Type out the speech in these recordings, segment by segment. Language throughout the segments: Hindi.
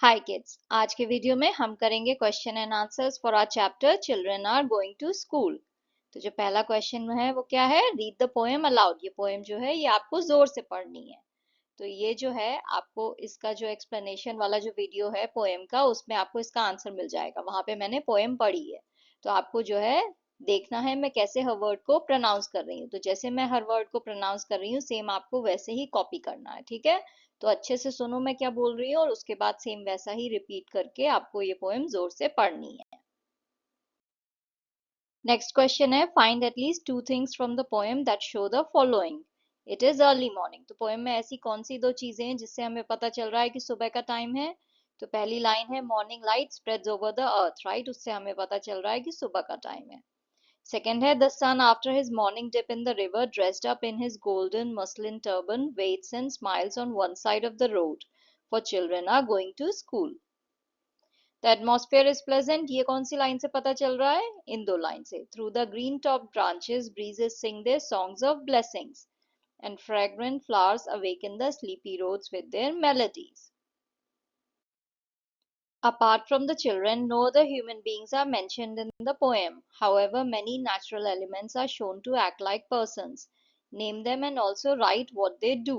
हाय किड्स, आज के वीडियो में हम करेंगे question and answers for our chapter children are going to school. तो जो पहला क्वेश्चन है वो क्या है? Read the poem aloud. ये पोएम जो है ये आपको जोर से पढ़नी है। तो ये जो है आपको इसका जो एक्सप्लेनेशन वाला जो वीडियो है पोएम का, उसमें आपको इसका आंसर मिल जाएगा। वहां पे मैंने पोएम पढ़ी है। तो आपको जो है देखना है मैं कैसे हर वर्ड को प्रोनाउंस कर रही हूँ। तो जैसे मैं हर वर्ड को प्रोनाउंस कर रही हूँ सेम आपको वैसे ही कॉपी करना है, ठीक है? तो अच्छे से सुनो मैं क्या बोल रही हूँ और उसके बाद सेम वैसा ही रिपीट करके आपको ये पोएम जोर से पढ़नी है। नेक्स्ट क्वेश्चन है, find at least two things from the poem that show the following. It is early morning. तो पोएम में ऐसी कौन सी दो चीजें हैं जिससे हमें पता चल रहा है कि सुबह का टाइम है? तो पहली लाइन है morning light spreads over the earth, right? उससे हमें पता चल रहा है कि सुबह का टाइम है। Second है, the sun after his morning dip in the river, dressed up in his golden muslin turban, waits and smiles on one side of the road, for children are going to school. The atmosphere is pleasant, ये कौन सी लाइन से पता चल रहा है? इन दो लाइन से। Through the green topped branches, breezes sing their songs of blessings, and fragrant flowers awaken the sleepy roads with their melodies. Apart from the children, no other human beings are mentioned in the poem. However, many natural elements are shown to act like persons. Name them and also write what they do.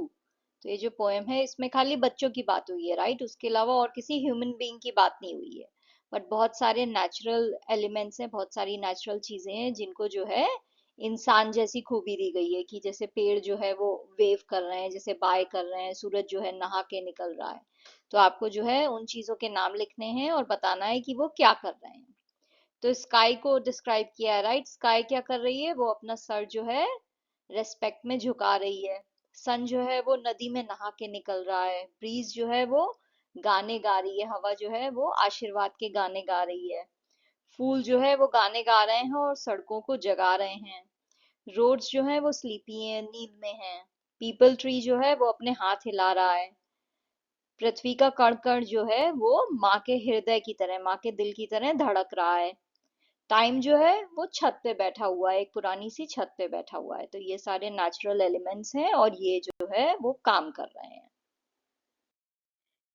तो ये जो पोएम है इसमें खाली बच्चों की बात हुई है, राइट? उसके अलावा और किसी ह्यूमन बीइंग की बात नहीं हुई है। बट बहुत सारे नेचुरल एलिमेंट्स हैं, बहुत सारी नेचुरल चीजें हैं जिनको जो है इंसान जैसी खूबी दी गई है कि जैसे पेड़ जो है वो वेव कर रहे हैं, जैसे बाय कर रहे हैं, सूरज जो है नहा के निकल रहा है। तो आपको जो है उन चीजों के नाम लिखने हैं और बताना है कि वो क्या कर रहे हैं। तो स्काई को डिस्क्राइब किया है, राइट? स्काई क्या कर रही है? वो अपना सर जो है रेस्पेक्ट में झुका रही है। सन जो है वो नदी में नहा के निकल रहा है। ब्रीज जो है वो गाने गा रही है, हवा जो है वो आशीर्वाद के गाने गा रही है। फूल जो है वो गाने गा रहे हैं और सड़कों को जगा रहे हैं। रोड्स जो है वो स्लीपी हैं, नींद में हैं। पीपल ट्री जो है वो अपने हाथ हिला रहा है। पृथ्वी का कण कण जो है वो माँ के हृदय की तरह, माँ के दिल की तरह धड़क रहा है। टाइम जो है वो छत पे बैठा हुआ है, एक पुरानी सी छत पे बैठा हुआ है। तो ये सारे नेचुरल एलिमेंट्स हैं और ये जो है वो काम कर रहे हैं।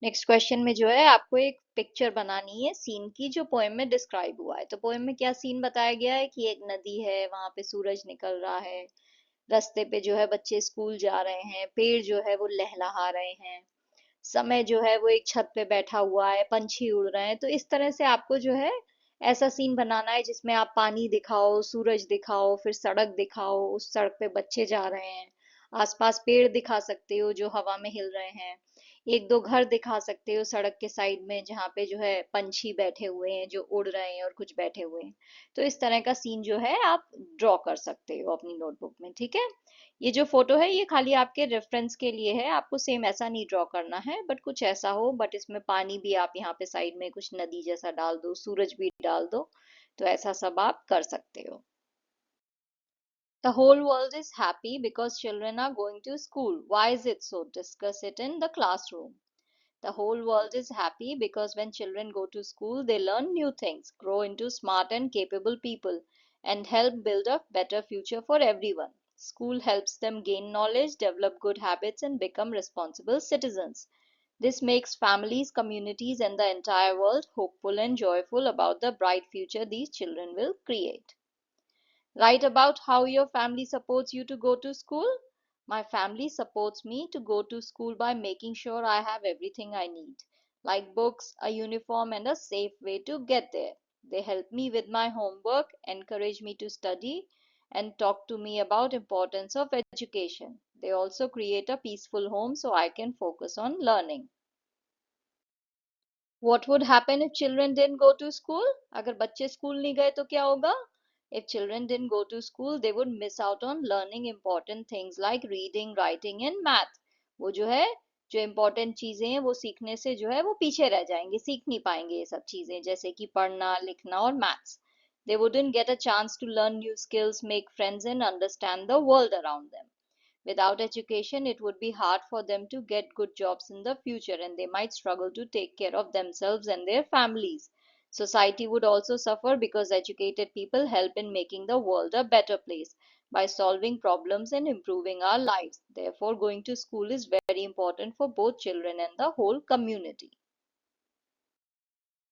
नेक्स्ट क्वेश्चन में जो है आपको एक पिक्चर बनानी है सीन की जो पोएम में डिस्क्राइब हुआ है। तो पोएम में क्या सीन बताया गया है कि एक नदी है, वहां पे सूरज निकल रहा है, रास्ते पे जो है बच्चे स्कूल जा रहे हैं, पेड़ जो है वो लहलहा रहे हैं, समय जो है वो एक छत पे बैठा हुआ है, पंछी उड़ रहे हैं। तो इस तरह से आपको जो है ऐसा सीन बनाना है जिसमें आप पानी दिखाओ, सूरज दिखाओ, फिर सड़क दिखाओ, उस सड़क पे बच्चे जा रहे हैं। आसपास पेड़ दिखा सकते हो जो हवा में हिल रहे हैं। एक दो घर दिखा सकते हो सड़क के साइड में जहाँ पे जो है पंछी बैठे हुए हैं जो उड़ रहे हैं और कुछ बैठे हुए हैं। तो इस तरह का सीन जो है आप ड्रॉ कर सकते हो अपनी नोटबुक में, ठीक है? ये जो फोटो है ये खाली आपके रेफरेंस के लिए है, आपको सेम ऐसा नहीं ड्रॉ करना है, बट कुछ ऐसा हो, बट इसमें पानी भी आप यहाँ पे साइड में कुछ नदी जैसा डाल दो, सूरज भी डाल दो। तो ऐसा सब आप कर सकते हो। The whole world is happy because children are going to school. Why is it so? Discuss it in the classroom. The whole world is happy because when children go to school, they learn new things, grow into smart and capable people, and help build a better future for everyone. School helps them gain knowledge, develop good habits, and become responsible citizens. This makes families, communities, and the entire world hopeful and joyful about the bright future these children will create. Write about how your family supports you to go to school. My family supports me to go to school by making sure I have everything I need, like books, a uniform, and a safe way to get there. They help me with my homework, encourage me to study, and talk to me about importance of education. They also create a peaceful home so I can focus on learning. What would happen if children didn't go to school? अगर बच्चे स्कूल नहीं गए तो क्या होगा? If children didn't go to school, they would miss out on learning important things like reading, writing and math. वो जो है जो important चीजें हैं वो सीखने से जो है वो पीछे रह जाएंगे, सीख नहीं पाएंगे ये सब चीजें जैसे कि पढ़ना, लिखना और maths. They wouldn't get a chance to learn new skills, make friends and understand the world around them. Without education, it would be hard for them to get good jobs in the future and they might struggle to take care of themselves and their families. Society would also suffer because educated people help in making the world a better place by solving problems and improving our lives. Therefore, going to school is very important for both children and the whole community.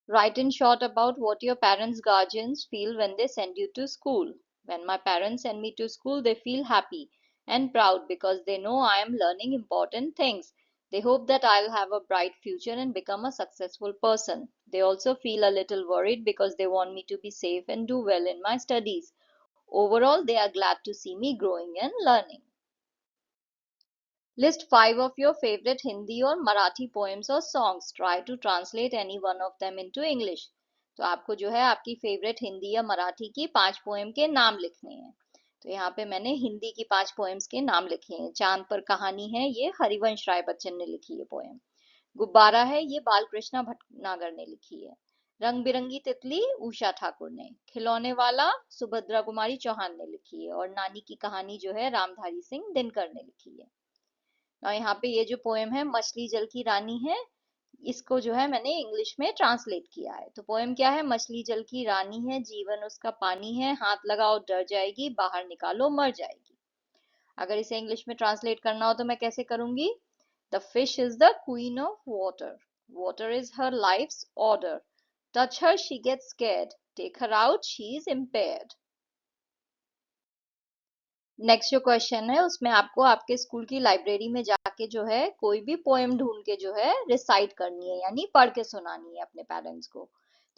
Write in short about what your parents guardians feel when they send you to school. When my parents send me to school, they feel happy and proud because they know I am learning important things. They hope that I'll have a bright future and become a successful person. They also feel a little worried because they want me to be safe and do well in my studies. Overall, they are glad to see me growing and learning. List 5 of your favorite Hindi or Marathi poems or songs. Try to translate any one of them into English. तो आपको जो है आपकी फेवरेट हिंदी या मराठी की 5 पोएम के नाम लिखने हैं. तो यहाँ पे मैंने हिंदी की 5 पोएम्स के नाम लिखे हैं. चांद पर कहानी है, ये हरिवंश राय बच्चन ने लिखी है पोएम. गुब्बारा है, ये बालकृष्णा भटनागर ने लिखी है. रंग बिरंगी तितली उषा ठाकुर ने. खिलौने वाला सुभद्रा कुमारी चौहान ने लिखी है. और नानी की कहानी जो है रामधारी सिंह दिनकर ने लिखी है. और यहाँ पे ये जो पोएम है मछली जल की रानी है, इसको जो है मैंने इंग्लिश में ट्रांसलेट किया है. तो पोएम क्या है? मछली जल की रानी है, जीवन उसका पानी है, हाथ लगाओ डर जाएगी, बाहर निकालो मर जाएगी. अगर इसे इंग्लिश में ट्रांसलेट करना हो तो मैं कैसे करूंगी? The fish is the queen of water, water is her life's order, touch her she gets scared, take her out she is impaired. Next जो क्वेश्चन है उसमें आपको आपके स्कूल की लाइब्रेरी में जाके जो है कोई भी पोएम ढूंढ के जो है रिसाइट करनी है, यानी पढ़ के सुनानी है अपने पेरेंट्स को.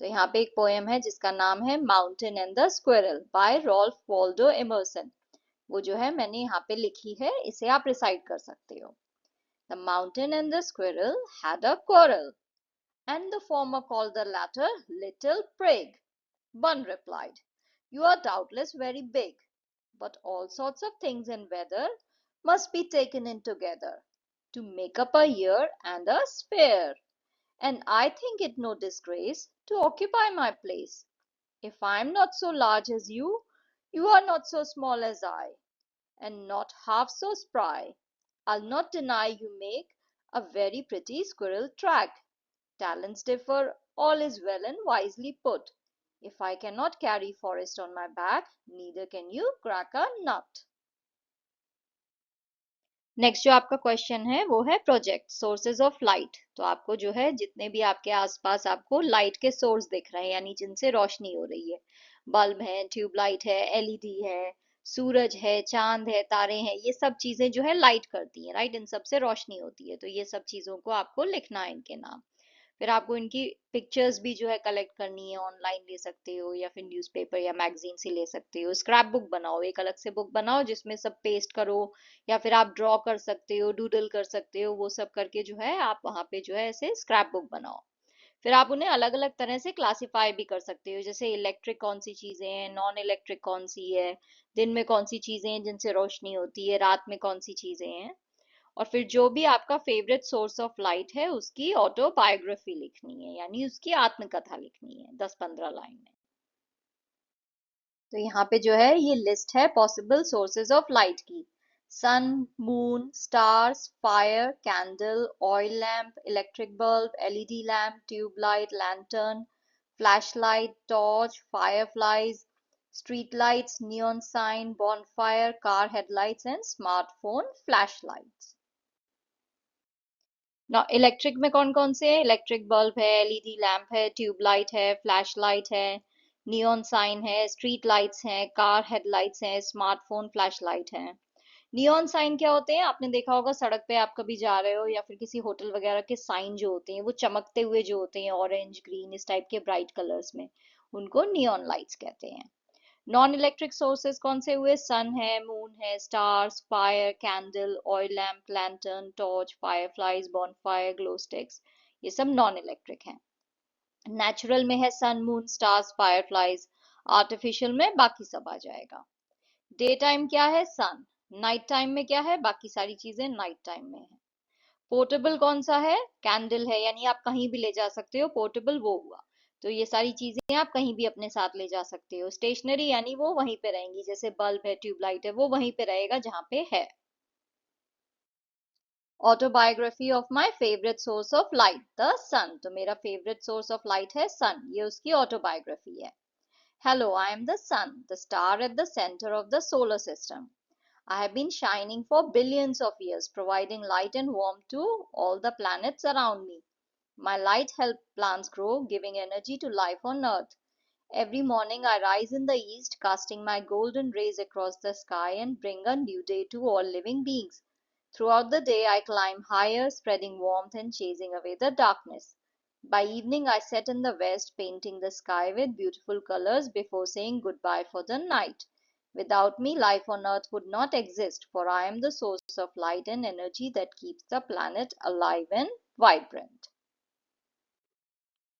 तो यहाँ पे एक पोएम है जिसका नाम है mountain and the squirrel by Ralph Waldo Emerson. वो जो है मैंने यहाँ पे लिखी है, इसे आप रिसाइट कर सकते हो. The mountain and the squirrel had a quarrel, and the former called the latter little prig. One replied, "You are doubtless very big, but all sorts of things in weather must be taken in together to make up a year and a sphere, and I think it no disgrace to occupy my place. If I am not so large as you are not so small as I, and not half so spry. I'll not deny you make a very pretty squirrel track. Talents differ, all is well and wisely put. If I cannot carry forest on my back, neither can you crack a nut." Next जो आपका क्वेश्चन है वो है प्रोजेक्ट सोर्सेज ऑफ लाइट. तो आपको जो है जितने भी आपके आसपास आपको लाइट के सोर्स दिख रहे हैं, यानी जिनसे रोशनी हो रही है, बल्ब है, ट्यूबलाइट है, एलईडी है, सूरज है, चांद है, तारे हैं, ये सब चीजें जो है लाइट करती हैं, राइट. इन सब से रोशनी होती है. तो ये सब चीजों को आपको लिखना है, इनके नाम. फिर आपको इनकी पिक्चर्स भी जो है कलेक्ट करनी है, ऑनलाइन ले सकते हो या फिर न्यूज़पेपर या मैगजीन से ले सकते हो. स्क्रैप बुक बनाओ, एक अलग से बुक बनाओ जिसमें सब पेस्ट करो, या फिर आप ड्रॉ कर सकते हो, डूडल कर सकते हो. वो सब करके जो है आप वहाँ पे जो है ऐसे स्क्रैप बुक बनाओ. फिर आप उन्हें अलग अलग तरह से क्लासिफाई भी कर सकते हो, जैसे इलेक्ट्रिक कौन सी चीजें हैं, नॉन इलेक्ट्रिक कौन सी है, दिन में कौन सी चीजें हैं जिनसे रोशनी होती है, रात में कौन सी चीजें हैं. और फिर जो भी आपका फेवरेट सोर्स ऑफ लाइट है उसकी ऑटोबायोग्राफी लिखनी है, यानी उसकी आत्मकथा लिखनी है 10-15 लाइन में. तो यहाँ पे जो है ये लिस्ट है पॉसिबल सोर्सेज ऑफ लाइट की. Sun, moon, stars, fire, candle, oil lamp, electric bulb, LED lamp, tube light, lantern, flashlight, torch, fireflies, street lights, neon sign, bonfire, car headlights and smartphone flashlights. ना इलेक्ट्रिक में कौन कौन से है? इलेक्ट्रिक बल्ब है, एलईडी लैंप है, ट्यूबलाइट है, फ्लैश लाइट है, नियॉन साइन है, स्ट्रीट लाइट्स हैं, कार हेडलाइट्स हैं, स्मार्टफोन फ्लैश लाइट है. नियॉन साइन क्या होते हैं? आपने देखा होगा सड़क पे आप कभी जा रहे हो या फिर किसी होटल वगैरह के साइन जो होते हैं वो चमकते हुए जो होते हैं, ऑरेंज ग्रीन इस टाइप के ब्राइट कलर्स में, उनको नियॉन लाइट्स कहते हैं. नॉन इलेक्ट्रिक सोर्सेज कौन से हुए? सन है, मून है, stars, fire, candle, oil lamp, lantern, torch, fireflies, bonfire, glow sticks, ये सब नॉन इलेक्ट्रिक हैं. नेचुरल में है सन, मून, स्टार्स, फायरफ्लाइज. आर्टिफिशियल में बाकी सब आ जाएगा. डे टाइम क्या है? सन. नाइट टाइम में क्या है? बाकी सारी चीजें नाइट टाइम में है. पोर्टेबल कौन सा है? कैंडल है, यानी आप कहीं भी ले जा सकते हो, पोर्टेबल वो हुआ. तो ये सारी चीजें आप कहीं भी अपने साथ ले जा सकते हो. स्टेशनरी यानी वो वहीं पे रहेंगी, जैसे बल्ब है, ट्यूबलाइट है, वो वहीं पे रहेगा जहां पे है. Autobiography of my favourite source of light the sun. तो मेरा फेवरेट सोर्स ऑफ लाइट है सन, ये उसकी ऑटोबायोग्राफी है. Hello, I am the sun, the star at the centre of the solar system. I have been shining for billions of years, providing light and warmth to all the planets around me. My light helps plants grow, giving energy to life on earth. Every morning I rise in the east, casting my golden rays across the sky and bring a new day to all living beings. Throughout the day I climb higher, spreading warmth and chasing away the darkness. By evening I set in the west, painting the sky with beautiful colors before saying goodbye for the night. Without me, life on earth would not exist, for I am the source of light and energy that keeps the planet alive and vibrant.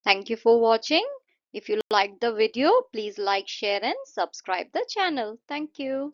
Thank you for watching. If you liked the video, please like, share and subscribe the channel. Thank you.